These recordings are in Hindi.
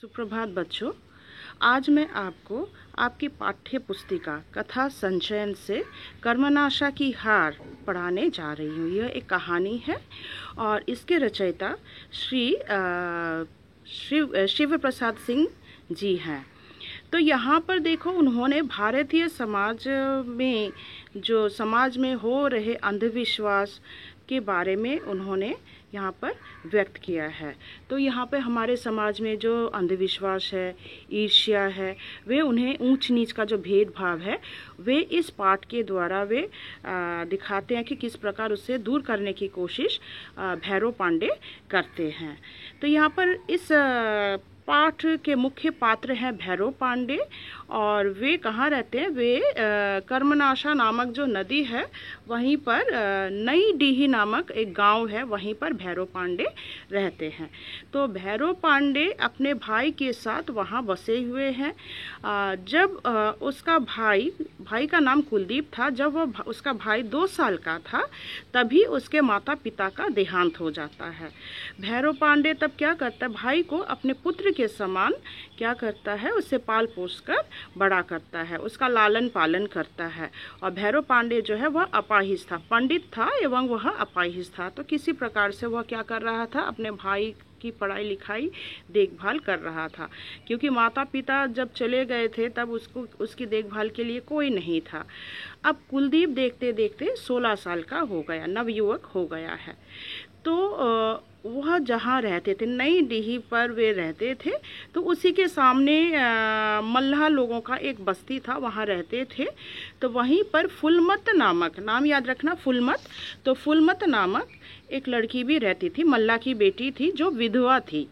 सुप्रभात बच्चों, आज मैं आपको आपकी पाठ्य पुस्तिका कथा संचयन से कर्मनाशा की हार पढ़ाने जा रही हूँ। यह एक कहानी है और इसके रचयिता शिव प्रसाद सिंह जी हैं। तो यहाँ पर देखो, उन्होंने भारतीय समाज में हो रहे अंधविश्वास के बारे में उन्होंने यहाँ पर व्यक्त किया है। तो यहाँ पे हमारे समाज में जो अंधविश्वास है, ईर्ष्या है, वे उन्हें ऊंच नीच का जो भेदभाव है, वे इस पाठ के द्वारा वे दिखाते हैं कि किस प्रकार उससे दूर करने की कोशिश भैरव पांडे करते हैं। तो यहाँ पर इस पाठ के मुख्य पात्र हैं भैरव पांडे, और वे कहाँ रहते हैं? वे कर्मनाशा नामक जो नदी है वहीं पर नई डीही नामक एक गांव है, वहीं पर भैरव पांडे रहते हैं। तो भैरव पांडे अपने भाई के साथ वहाँ बसे हुए हैं। जब उसका भाई का नाम कुलदीप था, जब वह उसका भाई 2 साल का था तभी उसके माता पिता का देहांत हो जाता है। भैरव पांडे तब क्या करता है? भाई को अपने पुत्र के समान क्या करता है? उसे पाल पोस कर बड़ा करता है, उसका लालन पालन करता है। और भैरव पांडे जो है वह अपाहिज था, पंडित था एवं वह अपाहिज था। तो किसी प्रकार से वह क्या कर रहा था? अपने भाई की पढ़ाई लिखाई देखभाल कर रहा था, क्योंकि माता पिता जब चले गए थे तब उसकी देखभाल के लिए कोई नहीं था। अब कुलदीप देखते देखते 16 साल का हो गया, नवयुवक हो गया है। तो वह जहाँ रहते थे, नई डीही पर वे रहते थे, तो उसी के सामने मल्लाह लोगों का एक बस्ती था, वहाँ रहते थे। तो वहीं पर फुलमत नामक, नाम याद रखना, फुलमत। तो फुलमत नामक एक लड़की भी रहती थी, मल्लाह की बेटी थी, जो विधवा थी।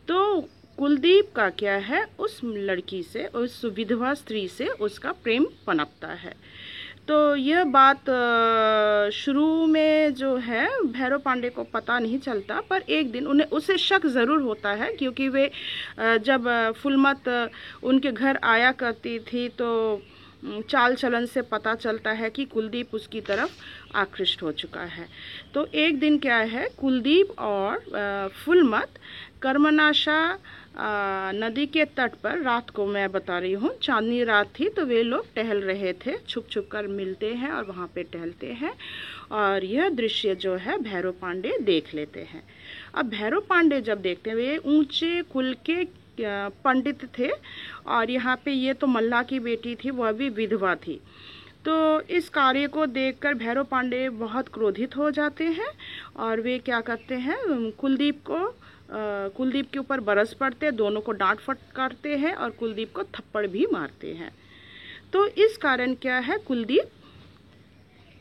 तो कुलदीप का क्या है, उस लड़की से, उस विधवा स्त्री से उसका प्रेम पनपता है। तो यह बात शुरू में जो है भैरव पांडे को पता नहीं चलता, पर एक दिन उसे शक ज़रूर होता है, क्योंकि वे जब फुलमत उनके घर आया करती थी तो चाल चलन से पता चलता है कि कुलदीप उसकी तरफ आकृष्ट हो चुका है। तो एक दिन क्या है, कुलदीप और फुलमत कर्मनाशा नदी के तट पर, रात को मैं बता रही हूँ, चांदनी रात थी, तो वे लोग टहल रहे थे, छुप छुप कर मिलते हैं और वहाँ पे टहलते हैं। और यह दृश्य जो है भैरव पांडे देख लेते हैं। अब भैरव पांडे जब देखते हैं, वे ऊंचे कुल के पंडित थे, और यहाँ पे ये तो मल्लाह की बेटी थी, वह भी विधवा थी। तो इस कार्य को देखकर भैरव पांडे बहुत क्रोधित हो जाते हैं, और वे क्या करते हैं, कुलदीप के ऊपर बरस पड़ते, दोनों को डांट फटकारते हैं और कुलदीप को थप्पड़ भी मारते हैं। तो इस कारण क्या है, कुलदीप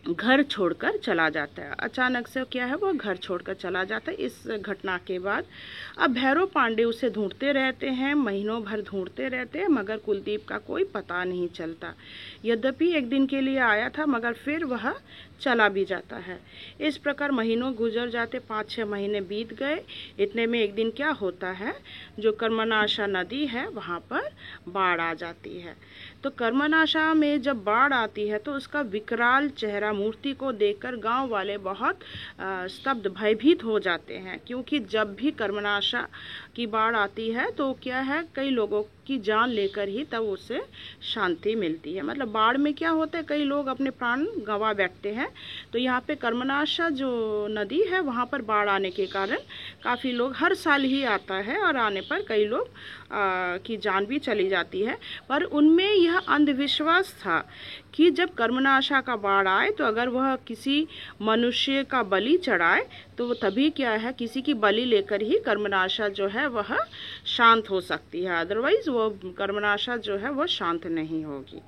घर छोड़कर चला जाता है। अचानक से क्या है, वो घर छोड़कर चला जाता है। इस घटना के बाद अब भैरव पांडे उसे ढूंढते रहते हैं, महीनों भर ढूंढते रहते हैं, मगर कुलदीप का कोई पता नहीं चलता। यद्यपि एक दिन के लिए आया था, मगर फिर वह चला भी जाता है। इस प्रकार महीनों गुजर जाते, 5-6 महीने बीत गए। इतने में एक दिन क्या होता है, जो कर्मनाशा नदी है वहाँ पर बाढ़ आ जाती है। तो कर्मनाशा में जब बाढ़ आती है तो उसका विकराल चेहरा, मूर्ति को देखकर गांव वाले बहुत स्तब्ध, भयभीत हो जाते हैं, क्योंकि जब भी कर्मनाशा की बाढ़ आती है तो क्या है, कई लोगों की जान लेकर ही तब उससे शांति मिलती है। मतलब बाढ़ में क्या होता है, कई लोग अपने प्राण गंवा बैठते हैं। तो यहाँ पे कर्मनाशा जो नदी है वहाँ पर बाढ़ आने के कारण काफ़ी लोग, हर साल ही आता है, और आने पर कई लोग की जान भी चली जाती है। पर उनमें यह अंधविश्वास था कि जब कर्मनाशा का बाढ़ आए तो अगर वह किसी मनुष्य का बलि चढ़ाए तो वो तभी क्या है, किसी की बलि लेकर ही कर्मनाशा जो है वह शांत हो सकती है, अदरवाइज वो कर्मनाशा जो है वह शांत नहीं होगी।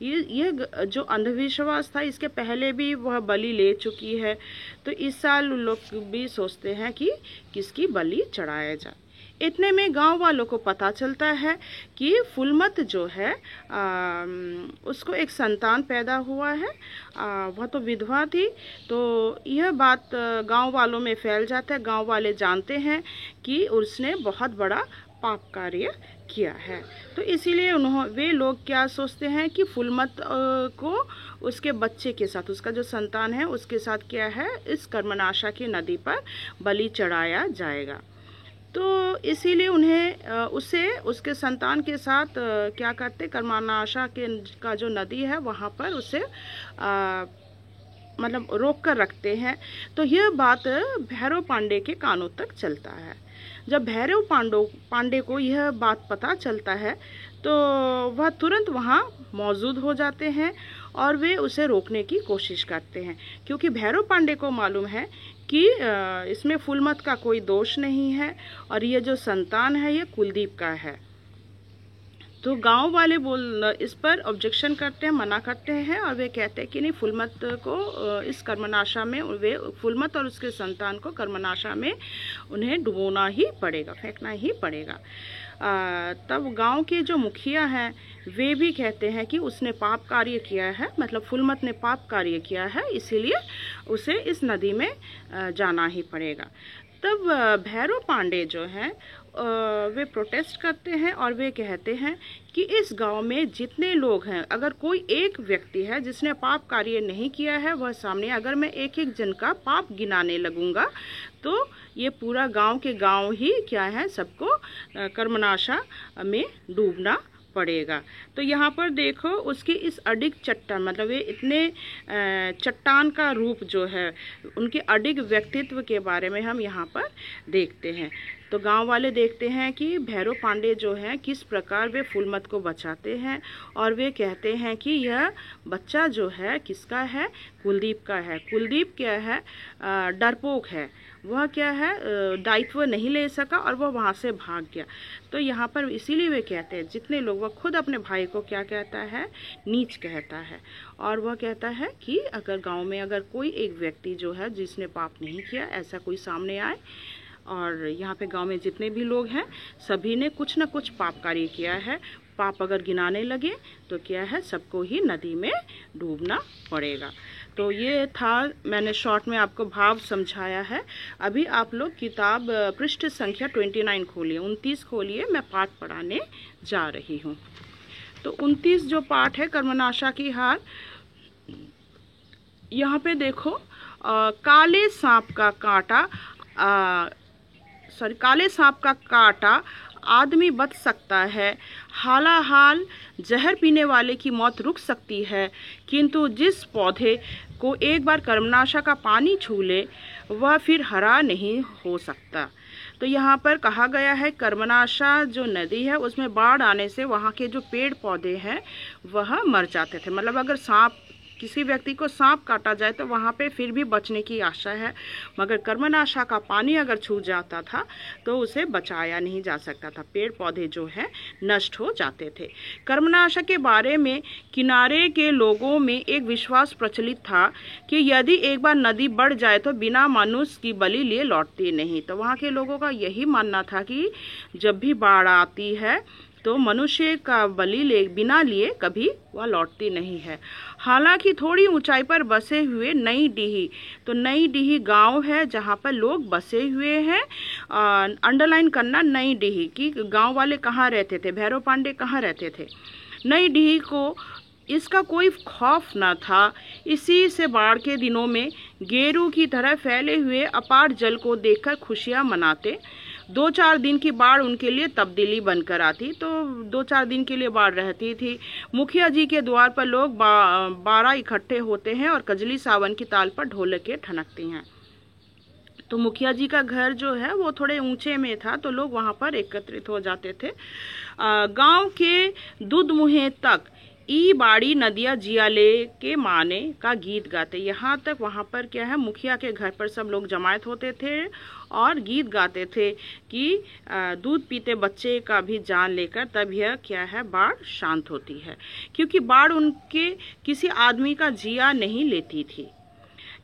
ये जो अंधविश्वास था, इसके पहले भी वह बलि ले चुकी है। तो इस साल लोग भी सोचते हैं कि किसकी बलि चढ़ाया जाए। इतने में गांव वालों को पता चलता है कि फुलमत जो है उसको एक संतान पैदा हुआ है। वह तो विधवा थी। तो यह बात गांव वालों में फैल जाता है। गांव वाले जानते हैं कि उसने बहुत बड़ा पाप कार्य किया है। तो इसीलिए वे लोग क्या सोचते हैं कि फुलमत को उसके बच्चे के साथ, उसका जो संतान है उसके साथ क्या है, इस कर्मनाशा की नदी पर बलि चढ़ाया जाएगा। तो इसीलिए उन्हें उससे उसके संतान के साथ क्या करते, कर्मनाशा का जो नदी है वहाँ पर उसे मतलब रोक कर रखते हैं। तो यह बात भैरव पांडे के कानों तक चलता है। जब भैरव पांडे को यह बात पता चलता है तो वह तुरंत वहाँ मौजूद हो जाते हैं और वे उसे रोकने की कोशिश करते हैं, क्योंकि भैरव पांडे को मालूम है कि इसमें फूलमत का कोई दोष नहीं है और ये जो संतान है ये कुलदीप का है। तो गांव वाले इस पर ऑब्जेक्शन करते हैं, मना करते हैं और वे कहते हैं कि नहीं, फूलमत को इस कर्मनाशा में, वे फूलमत और उसके संतान को कर्मनाशा में उन्हें डुबोना ही पड़ेगा, फेंकना ही पड़ेगा। तब गांव के जो मुखिया हैं वे भी कहते हैं कि उसने पाप कार्य किया है, मतलब फूलमत ने पाप कार्य किया है, इसीलिए उसे इस नदी में जाना ही पड़ेगा। तब भैरव पांडे जो हैं वे प्रोटेस्ट करते हैं और वे कहते हैं कि इस गांव में जितने लोग हैं, अगर कोई एक व्यक्ति है जिसने पाप कार्य नहीं किया है वह सामने, अगर मैं एक एक जन का पाप गिनाने लगूंगा तो ये पूरा गांव के गांव ही क्या है, सबको कर्मनाशा में डूबना पड़ेगा। तो यहाँ पर देखो उसकी इस अडिग चट्टान, मतलब ये इतने चट्टान का रूप जो है, उनके अडिग व्यक्तित्व के बारे में हम यहाँ पर देखते हैं। तो गांव वाले देखते हैं कि भैरव पांडे जो हैं किस प्रकार वे फूलमत को बचाते हैं और वे कहते हैं कि यह बच्चा जो है किसका है, कुलदीप का है। कुलदीप क्या है, डरपोक है, वह क्या है, दायित्व नहीं ले सका और वह वहाँ से भाग गया। तो यहाँ पर इसीलिए वे कहते हैं, जितने लोग, वह खुद अपने भाई को क्या कहता है, नीच कहता है। और वह कहता है कि अगर गांव में अगर कोई एक व्यक्ति जो है जिसने पाप नहीं किया, ऐसा कोई सामने आए, और यहाँ पे गांव में जितने भी लोग हैं सभी ने कुछ न कुछ पाप कार्य किया है, पाप अगर गिनाने लगे तो क्या है, सबको ही नदी में डूबना पड़ेगा। तो ये था, मैंने शॉर्ट में आपको भाव समझाया है। अभी आप लोग किताब पृष्ठ संख्या 29 खोलिए, 29 खोलिए, मैं पाठ पढ़ाने जा रही हूँ। तो 29 जो पाठ है, कर्मनाशा की हार, यहाँ पे देखो, काले सांप का काटा, काले सांप का काटा आदमी बच सकता है, हालाहाल जहर पीने वाले की मौत रुक सकती है, किंतु जिस पौधे को एक बार कर्मनाशा का पानी छू ले वह फिर हरा नहीं हो सकता। तो यहाँ पर कहा गया है कर्मनाशा जो नदी है उसमें बाढ़ आने से वहाँ के जो पेड़ पौधे हैं वह मर जाते थे। मतलब अगर सांप, किसी व्यक्ति को सांप काटा जाए तो वहाँ पे फिर भी बचने की आशा है, मगर कर्मनाशा का पानी अगर छू जाता था तो उसे बचाया नहीं जा सकता था, पेड़ पौधे जो है नष्ट हो जाते थे। कर्मनाशा के बारे में किनारे के लोगों में एक विश्वास प्रचलित था कि यदि एक बार नदी बढ़ जाए तो बिना मनुष्य की बलि लिए लौटती नहीं। तो वहाँ के लोगों का यही मानना था कि जब भी बाढ़ आती है तो मनुष्य का बलि बिना लिए कभी वह लौटती नहीं है। हालांकि थोड़ी ऊंचाई पर बसे हुए नई डीही, तो नई डीही गांव है जहां पर लोग बसे हुए हैं। अंडरलाइन करना, नई डीही की गांव वाले कहाँ रहते थे, भैरव पांडे कहाँ रहते थे। नई डीही को इसका कोई खौफ न था। इसी से बाढ़ के दिनों में गेरू की तरह फैले हुए अपार जल को देखकर खुशियां मनाते। 2-4 दिन की बाढ़ उनके लिए तब्दीली बनकर आती, तो 2-4 दिन के लिए बाढ़ रहती थी। मुखिया जी के द्वार पर लोग 12 इकट्ठे होते हैं और कजली सावन की ताल पर ढोलकें ठनकती हैं। तो मुखिया जी का घर जो है वो थोड़े ऊंचे में था, तो लोग वहाँ पर एकत्रित हो जाते थे। गांव के दूध मुहे तक ई बाड़ी नदिया जियाले के माने का गीत गाते। यहाँ तक वहाँ पर क्या है, मुखिया के घर पर सब लोग जमायत होते थे और गीत गाते थे कि दूध पीते बच्चे का भी जान लेकर, तब यह क्या है, बाढ़ शांत होती है। क्योंकि बाढ़ उनके किसी आदमी का जिया नहीं लेती थी।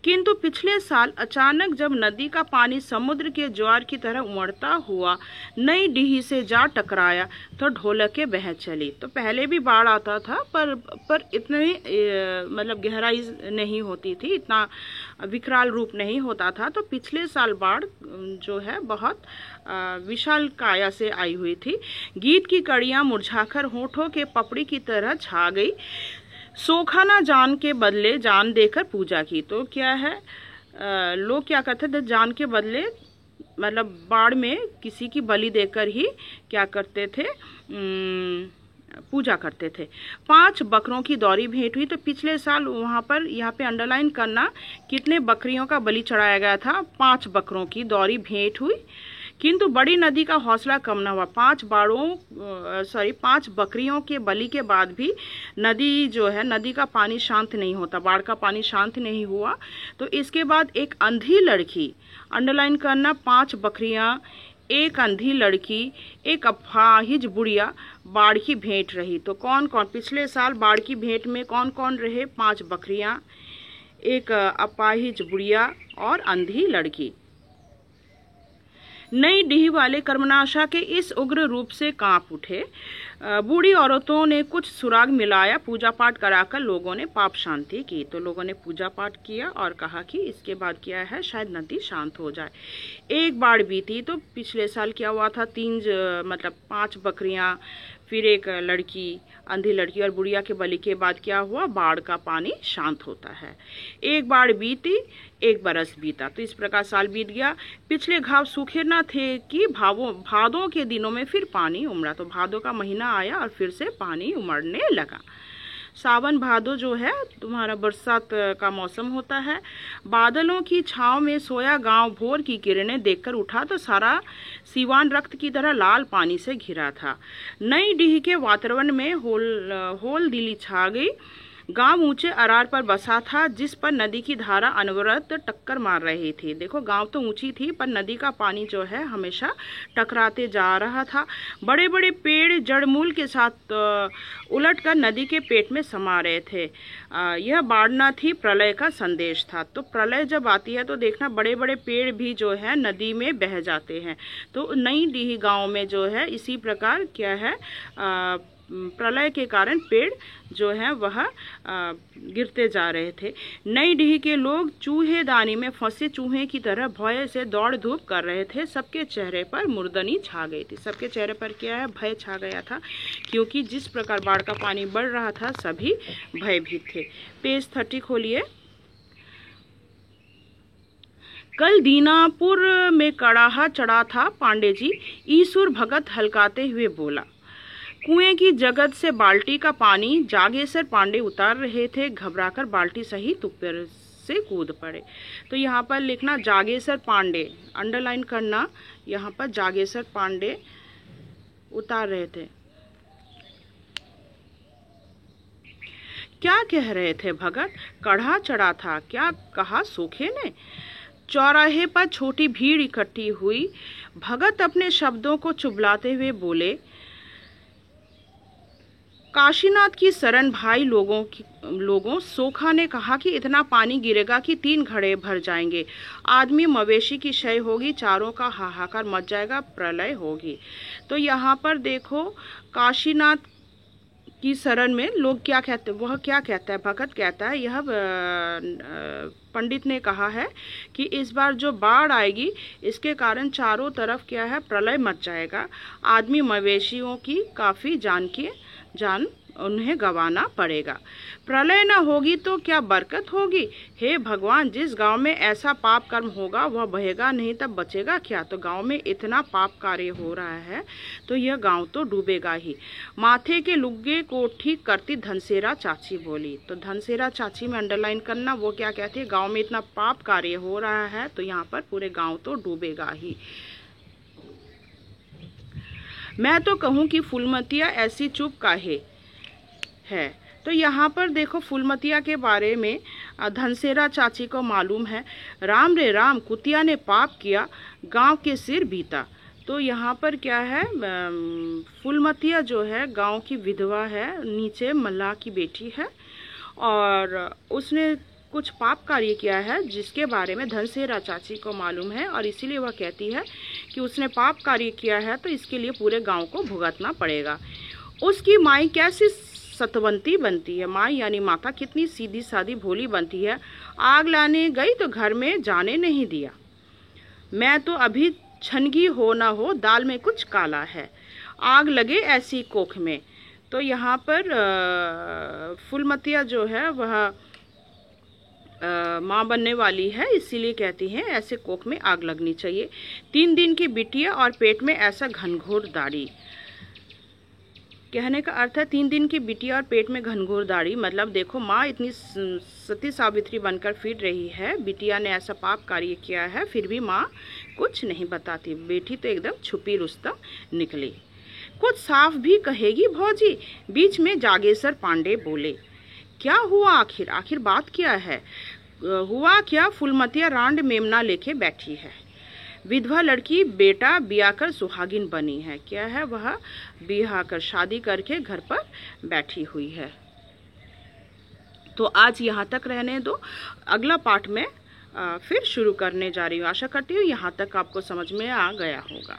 किंतु पिछले साल अचानक जब नदी का पानी समुद्र के ज्वार की तरह उमड़ता हुआ नई डीही से जा टकराया तो ढोलकें बह चली। तो पहले भी बाढ़ आता था पर इतनी मतलब गहराई नहीं होती थी, इतना विकराल रूप नहीं होता था। तो पिछले साल बाढ़ जो है बहुत विशाल काया से आई हुई थी। गीत की कड़ियाँ मुरझाकर होठों के पपड़ी की तरह छा गई। सोखा ना जान के बदले जान देकर पूजा की। तो क्या है, लोग क्या करते थे, जान के बदले मतलब बाड़ में किसी की बलि देकर ही क्या करते थे, पूजा करते थे। 5 बकरों की दौरी भेंट हुई। तो पिछले साल वहाँ पे अंडरलाइन करना, कितने बकरियों का बलि चढ़ाया गया था, 5 बकरों की दौरी भेंट हुई। किंतु बड़ी नदी का हौसला कम न हुआ। 5 बकरियों के बलि के बाद भी नदी जो है, नदी का पानी शांत नहीं होता, बाढ़ का पानी शांत नहीं हुआ। तो इसके बाद एक अंधी लड़की, अंडरलाइन करना, 5 बकरियां, एक अंधी लड़की, एक अपाहिज बुढ़िया बाढ़ की भेंट रही। तो कौन कौन पिछले साल बाढ़ की भेंट में कौन कौन रहे? 5 बकरियां, एक अपाहिज बुढ़िया और अंधी लड़की। नई डीह वाले कर्मनाशा के इस उग्र रूप से कांप उठे। बूढ़ी औरतों ने कुछ सुराग मिलाया, पूजा पाठ कराकर लोगों ने पाप शांति की। तो लोगों ने पूजा पाठ किया और कहा कि इसके बाद क्या है, शायद नदी शांत हो जाए। एक बाढ़ बीती। तो पिछले साल क्या हुआ था, 5 बकरियां, फिर एक लड़की, अंधी लड़की और बुढ़िया के बलि के बाद क्या हुआ, बाढ़ का पानी शांत होता है। एक बाढ़ बीती, एक बरस बीता। तो इस प्रकार साल बीत गया। पिछले घाव सूखे न थे कि भादों के दिनों में फिर पानी उमड़ा। तो भादों का महीना आया और फिर से पानी उमड़ने लगा। सावन भादो जो है तुम्हारा बरसात का मौसम होता है। बादलों की छांव में सोया गांव भोर की किरणें देखकर उठा तो सारा सीवान रक्त की तरह लाल पानी से घिरा था। नई डीह के वातावरण में होल दिली छा गई। गांव ऊंचे अरार पर बसा था, जिस पर नदी की धारा अनवरत टक्कर मार रही थी। देखो, गांव तो ऊंची थी पर नदी का पानी जो है हमेशा टकराते जा रहा था। बड़े बड़े पेड़ जड़मूल के साथ उलटकर नदी के पेट में समा रहे थे। यह बाढ़ न थी, प्रलय का संदेश था। तो प्रलय जब आती है तो देखना, बड़े बड़े पेड़ भी जो है नदी में बह जाते हैं। तो नई डीह गांव में जो है इसी प्रकार क्या है, प्रलय के कारण पेड़ जो है वह गिरते जा रहे थे। नई डीह के लोग चूहेदानी में फंसे चूहे की तरह भय से दौड़ धूप कर रहे थे। सबके चेहरे पर मुर्दनी छा गई थी। सबके चेहरे पर क्या है, भय छा गया था, क्योंकि जिस प्रकार बाढ़ का पानी बढ़ रहा था सभी भयभीत थे। पेज 30 खोलिए। कल दीनापुर में कड़ाहा चढ़ा था पांडे जी, ईसुर भगत हलकाते हुए बोला। कुएं की जगत से बाल्टी का पानी जागेसर पांडे उतार रहे थे। घबराकर बाल्टी सहित ऊपर से कूद पड़े। तो यहाँ पर लिखना जागेसर पांडे, अंडरलाइन करना, यहाँ पर जागेसर पांडे उतार रहे थे। क्या कह रहे थे भगत? कढ़ा चढ़ा था, क्या कहा सूखे ने? चौराहे पर छोटी भीड़ इकट्ठी हुई। भगत अपने शब्दों को चुबलाते हुए बोले, काशीनाथ की शरण भाई लोगों, सोखा ने कहा कि इतना पानी गिरेगा कि 3 घड़े भर जाएंगे। आदमी मवेशी की क्षय होगी, चारों का हाहाकार मच जाएगा, प्रलय होगी। तो यहाँ पर देखो, काशीनाथ की शरण में लोग क्या कहते हैं, वह क्या कहता है, भगत कहता है, यह पंडित ने कहा है कि इस बार जो बाढ़ आएगी इसके कारण चारों तरफ क्या है, प्रलय मच जाएगा। आदमी मवेशियों की काफ़ी जान उन्हें गंवाना पड़ेगा। प्रलय न होगी तो क्या बरकत होगी? हे भगवान, जिस गांव में ऐसा पाप कर्म होगा वह बहेगा नहीं, तब बचेगा क्या? तो गांव में इतना पाप कार्य हो रहा है तो यह गांव तो डूबेगा ही। माथे के लुग्गे को ठीक करती धनसेरा चाची बोली। तो धनसेरा चाची में अंडरलाइन करना, वो क्या कहती है, गाँव में इतना पाप कार्य हो रहा है तो यहाँ पर पूरे गाँव तो डूबेगा ही। मैं तो कहूँ कि फूलमतिया ऐसी चुप काहे है। तो यहाँ पर देखो, फूलमतिया के बारे में धनसेरा चाची को मालूम है। राम रे राम, कुतिया ने पाप किया, गांव के सिर बीता। तो यहाँ पर क्या है, फूलमतिया जो है गांव की विधवा है, नीचे मल्लाह की बेटी है और उसने कुछ पाप कार्य किया है जिसके बारे में धनसेरा चाची को मालूम है और इसीलिए वह कहती है कि उसने पाप कार्य किया है तो इसके लिए पूरे गांव को भुगतना पड़ेगा। उसकी माई कैसी सतवंती बनती है। माँ यानी माता कितनी सीधी सादी भोली बनती है। आग लाने गई तो घर में जाने नहीं दिया। मैं तो अभी छनगी हो ना हो, दाल में कुछ काला है, आग लगे ऐसी कोख में। तो यहाँ पर फूलमतिया जो है वह माँ बनने वाली है, इसीलिए कहती हैं ऐसे कोख में आग लगनी चाहिए। 3 दिन की बिटिया और पेट में ऐसा घनघोर दाढ़ी। कहने का अर्थ है 3 दिन की बिटिया और पेट में घनघोर दाढ़ी, मतलब देखो माँ इतनी सती सावित्री बनकर फिर रही है, बिटिया ने ऐसा पाप कार्य किया है, फिर भी माँ कुछ नहीं बताती। बेटी तो एकदम छुपी रुस्तम निकली। कुछ साफ भी कहेगी भौजी, बीच में जागेश्वर पांडे बोले। क्या हुआ आखिर? आखिर बात क्या है? हुआ क्या, फुलमतिया रांड मेमना लेके बैठी है। विधवा लड़की बेटा ब्याह कर सुहागिन बनी है। क्या है, वह ब्याह कर शादी करके घर पर बैठी हुई है। तो आज यहाँ तक रहने दो, अगला पार्ट में फिर शुरू करने जा रही हूँ। आशा करती हूँ यहाँ तक आपको समझ में आ गया होगा।